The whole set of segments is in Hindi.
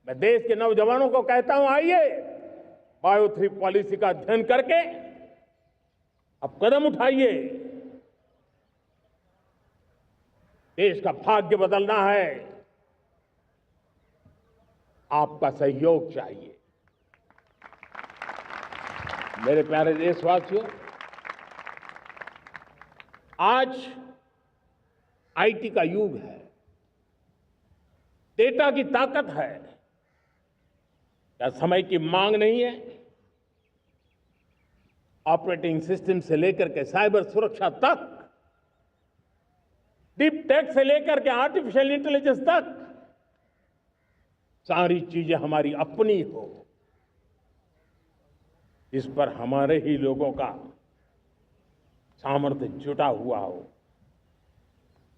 मैं देश के नौजवानों को कहता हूं, आइए बायो 3 पॉलिसी का अध्ययन करके अब कदम उठाइए। देश का भाग्य बदलना है, आपका सहयोग चाहिए। मेरे प्यारे देशवासियों, आज आईटी का युग है, डेटा की ताकत है। क्या समय की मांग नहीं है? ऑपरेटिंग सिस्टम से लेकर के साइबर सुरक्षा तक, डीप टेक से लेकर के आर्टिफिशियल इंटेलिजेंस तक, सारी चीजें हमारी अपनी हो, इस पर हमारे ही लोगों का सामर्थ्य जुटा हुआ हो,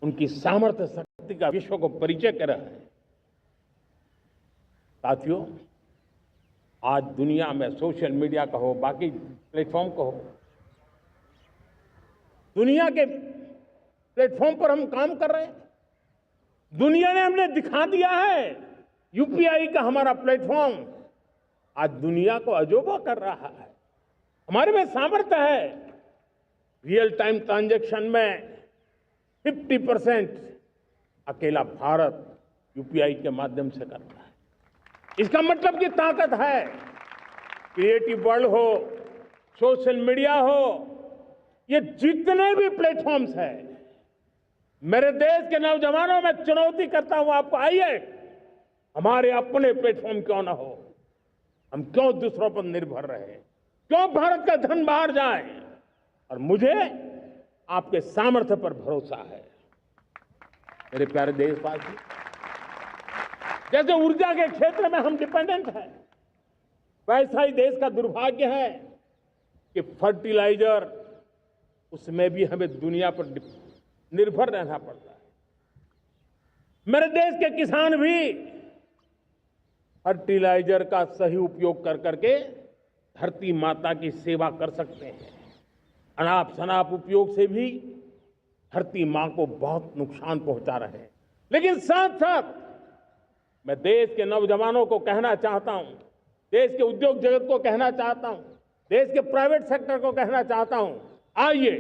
उनकी सामर्थ्य शक्ति का विश्व को परिचय करा है। साथियों, आज दुनिया में सोशल मीडिया का हो, बाकी प्लेटफॉर्म का हो, दुनिया के प्लेटफॉर्म पर हम काम कर रहे हैं। दुनिया ने हमने दिखा दिया है, यूपीआई का हमारा प्लेटफॉर्म आज दुनिया को अजोबा कर रहा है। हमारे में सामर्थ्य है। रियल टाइम ट्रांजैक्शन में 50% अकेला भारत यूपीआई के माध्यम से करता है। इसका मतलब की ताकत है। क्रिएटिव वर्ल्ड हो, सोशल मीडिया हो, ये जितने भी प्लेटफॉर्म्स हैं, मेरे देश के नौजवानों में चुनौती करता हूं आपको, आइए हमारे अपने प्लेटफॉर्म क्यों ना हो, हम क्यों दूसरों पर निर्भर रहे, क्यों भारत का धन बाहर जाए। और मुझे आपके सामर्थ्य पर भरोसा है। मेरे प्यारे देशवासी, जैसे ऊर्जा के क्षेत्र में हम डिपेंडेंट हैं, वैसा ही देश का दुर्भाग्य है कि फर्टिलाइजर, उसमें भी हमें दुनिया पर निर्भर रहना पड़ता है। मेरे देश के किसान भी फर्टिलाइजर का सही उपयोग कर करके धरती माता की सेवा कर सकते हैं। अनाप शनाप उपयोग से भी धरती मां को बहुत नुकसान पहुंचा रहे हैं। लेकिन साथ साथ मैं देश के नौजवानों को कहना चाहता हूं, देश के उद्योग जगत को कहना चाहता हूं, देश के प्राइवेट सेक्टर को कहना चाहता हूं, आइए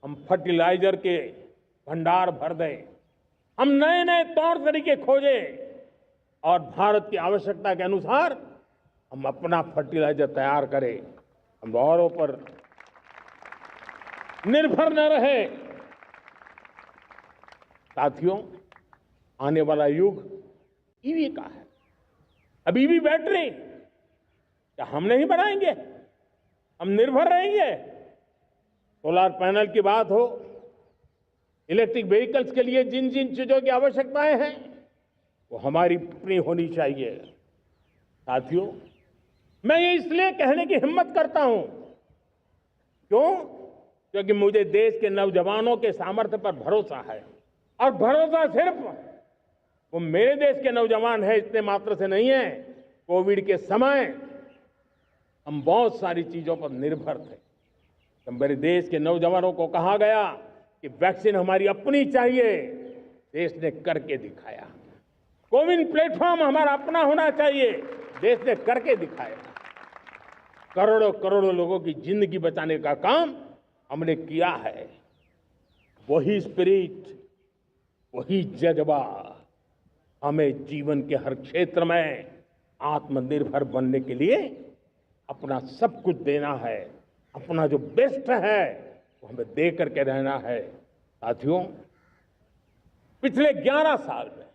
हम फर्टिलाइजर के भंडार भर दें, हम नए नए तौर तरीके खोजें और भारत की आवश्यकता के अनुसार हम अपना फर्टिलाइजर तैयार करें। हम औरों पर निर्भर न रहे। साथियों, आने वाला युग ईवी का है। अब ईवी बैटरी क्या हम नहीं बनाएंगे? हम निर्भर रहेंगे? सोलर पैनल की बात हो, इलेक्ट्रिक व्हीकल्स के लिए जिन जिन चीजों की आवश्यकताएं हैं, वो हमारी अपनी होनी चाहिए। साथियों, मैं ये इसलिए कहने की हिम्मत करता हूं, क्यों? क्योंकि मुझे देश के नौजवानों के सामर्थ्य पर भरोसा है। और भरोसा सिर्फ वो मेरे देश के नौजवान हैं इतने मात्र से नहीं है। कोविड के समय हम बहुत सारी चीजों पर निर्भर थे, तो मेरे देश के नौजवानों को कहा गया कि वैक्सीन हमारी अपनी चाहिए। देश ने करके दिखाया। कोविन प्लेटफॉर्म हमारा अपना होना चाहिए। देश ने करके दिखाया। करोड़ों करोड़ों लोगों की जिंदगी बचाने का काम हमने किया है। वही स्पिरिट, वही जज्बा हमें जीवन के हर क्षेत्र में आत्मनिर्भर बनने के लिए अपना सब कुछ देना है। अपना जो बेस्ट है वो हमें दे करके रहना है। साथियों, पिछले 11 साल में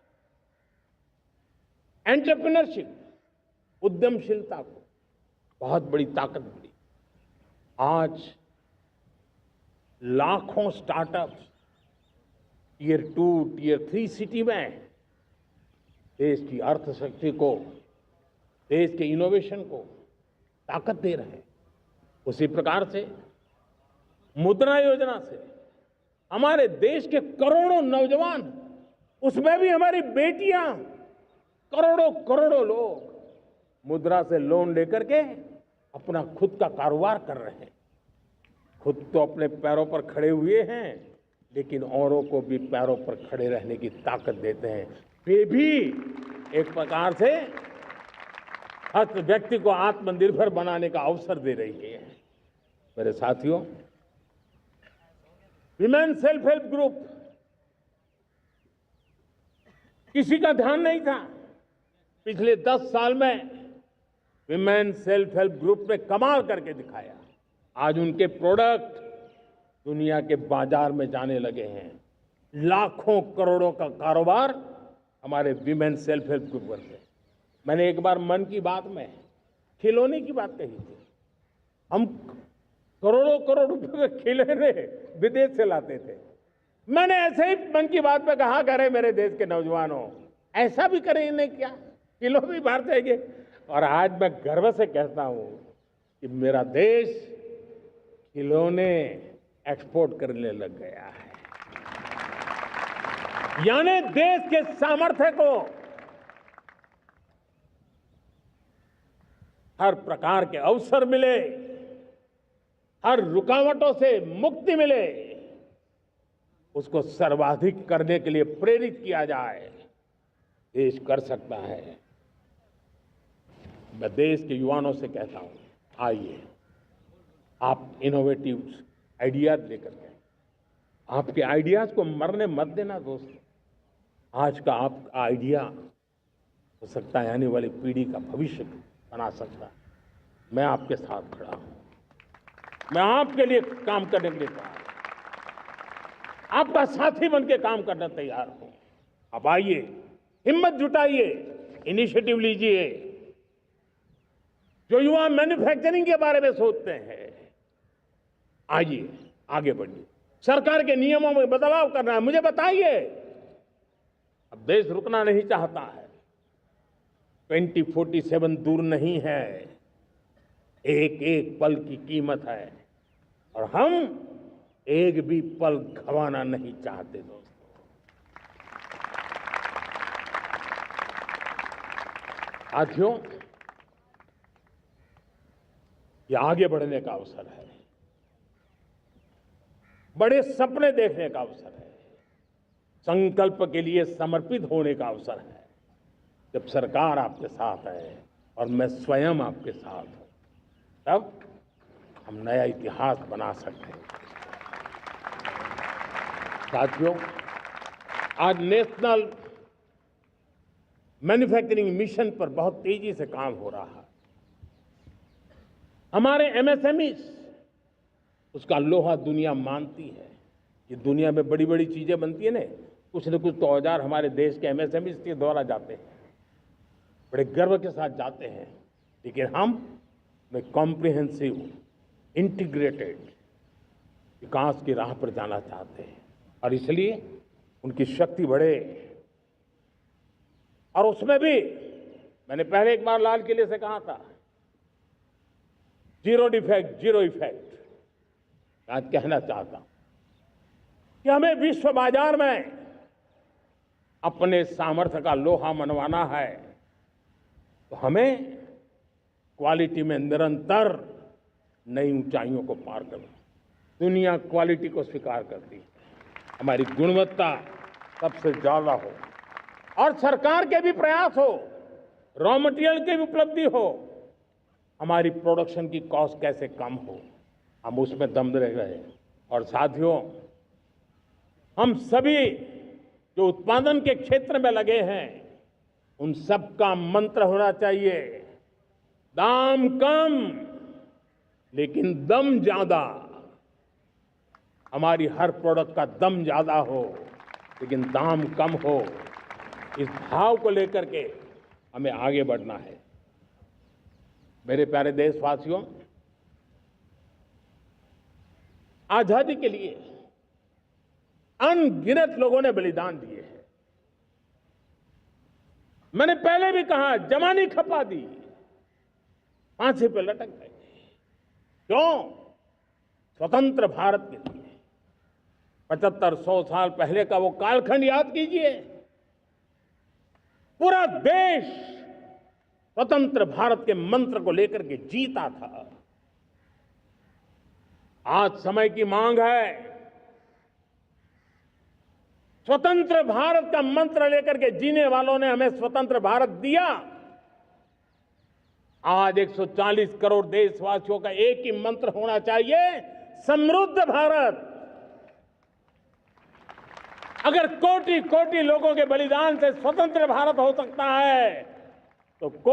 एंटरप्रेन्योरशिप, उद्यमशीलता को बहुत बड़ी ताकत मिली। आज लाखों स्टार्टअप्स टियर 2, टियर 3 सिटी में देश की अर्थशक्ति को, देश के इनोवेशन को ताकत दे रहे हैं। उसी प्रकार से मुद्रा योजना से हमारे देश के करोड़ों नौजवान, उसमें भी हमारी बेटियां, करोड़ों करोड़ों लोग मुद्रा से लोन लेकर के अपना खुद का कारोबार कर रहे हैं। खुद तो अपने पैरों पर खड़े हुए हैं, लेकिन औरों को भी पैरों पर खड़े रहने की ताकत देते हैं। वे भी एक प्रकार से हर व्यक्ति को आत्मनिर्भर बनाने का अवसर दे रही है। मेरे साथियों, विमेन सेल्फ हेल्प ग्रुप किसी का ध्यान नहीं था। पिछले 10 साल में विमेन सेल्फ हेल्प ग्रुप ने कमाल करके दिखाया। आज उनके प्रोडक्ट दुनिया के बाजार में जाने लगे हैं। लाखों करोड़ों का कारोबार हमारे विमेन सेल्फ हेल्प ग्रुप करते हैं। मैंने एक बार मन की बात में खिलौने की बात कही थी। हम करोड़ों करोड़ रुपए के खिलौने विदेश से लाते थे। मैंने ऐसे ही मन की बात में कहा, करे मेरे देश के नौजवानों, ऐसा भी करें नहीं क्या, किलो भी बाहर जाएंगे। और आज मैं गर्व से कहता हूं कि मेरा देश खिलौने एक्सपोर्ट करने लग गया है। यानी देश के सामर्थ्य को हर प्रकार के अवसर मिले, हर रुकावटों से मुक्ति मिले, उसको सर्वाधिक करने के लिए प्रेरित किया जाए। देश कर सकता है। मैं देश के युवाओं से कहता हूं, आइए आप इनोवेटिव आइडियाज लेकर के, आपके आइडियाज को मरने मत देना दोस्तों। आज का आपका आइडिया हो सकता है आने वाली पीढ़ी का भविष्य बना सकता है। मैं आपके साथ खड़ा हूं। मैं आपके लिए काम करने के लिए तैयार हूं। आपका साथी बन के काम करने तैयार हूं। अब आइए, हिम्मत जुटाइए, इनिशिएटिव लीजिए। जो युवा मैन्युफैक्चरिंग के बारे में सोचते हैं, आइए आगे बढ़िए। सरकार के नियमों में बदलाव करना है, मुझे बताइए। अब देश रुकना नहीं चाहता है। 2047 दूर नहीं है। एक एक पल की कीमत है और हम एक भी पल गंवाना नहीं चाहते दोस्तों। साथियों, ये आगे बढ़ने का अवसर है, बड़े सपने देखने का अवसर है, संकल्प के लिए समर्पित होने का अवसर है। जब सरकार आपके साथ है और मैं स्वयं आपके साथ हूं, तब हम नया इतिहास बना सकते हैं। साथियों, आज नेशनल मैन्युफैक्चरिंग मिशन पर बहुत तेजी से काम हो रहा है। हमारे एमएसएमई उसका लोहा दुनिया मानती है। ये दुनिया में बड़ी बड़ी चीजें बनती है ना, कुछ न कुछ तो औजार हमारे देश के एमएसएमई के द्वारा जाते हैं, बड़े गर्व के साथ जाते हैं। लेकिन हम कॉम्प्रिहेंसिव इंटीग्रेटेड विकास की राह पर जाना चाहते हैं और इसलिए उनकी शक्ति बढ़े। और उसमें भी मैंने पहले एक बार लाल किले से कहा था, जीरो डिफेक्ट जीरो इफेक्ट। आज कहना चाहता हूं कि हमें विश्व बाजार में अपने सामर्थ्य का लोहा मनवाना है, तो हमें क्वालिटी में निरंतर नई ऊंचाइयों को पार करना। दुनिया क्वालिटी को स्वीकार करती है, हमारी गुणवत्ता सबसे ज्यादा हो और सरकार के भी प्रयास हो, रॉ मटेरियल की भी उपलब्धि हो, हमारी प्रोडक्शन की कॉस्ट कैसे कम हो, हम उसमें दम रह गए। और साथियों, हम सभी जो उत्पादन के क्षेत्र में लगे हैं, उन सबका मंत्र होना चाहिए, दाम कम लेकिन दम ज्यादा। हमारी हर प्रोडक्ट का दम ज्यादा हो लेकिन दाम कम हो। इस भाव को लेकर के हमें आगे बढ़ना है। मेरे प्यारे देशवासियों, आजादी के लिए अनगिनत लोगों ने बलिदान दिए हैं। मैंने पहले भी कहा, जवानी खपा दी, फांसी पे लटक गए। क्यों? स्वतंत्र भारत के लिए। 75-100 साल पहले का वो कालखंड याद कीजिए। पूरा देश स्वतंत्र भारत के मंत्र को लेकर के जीता था। आज समय की मांग है स्वतंत्र भारत का मंत्र लेकर के जीने वालों ने हमें स्वतंत्र भारत दिया। आज 140 करोड़ देशवासियों का एक ही मंत्र होना चाहिए, समृद्ध भारत। अगर कोटि कोटि लोगों के बलिदान से स्वतंत्र भारत हो सकता है तो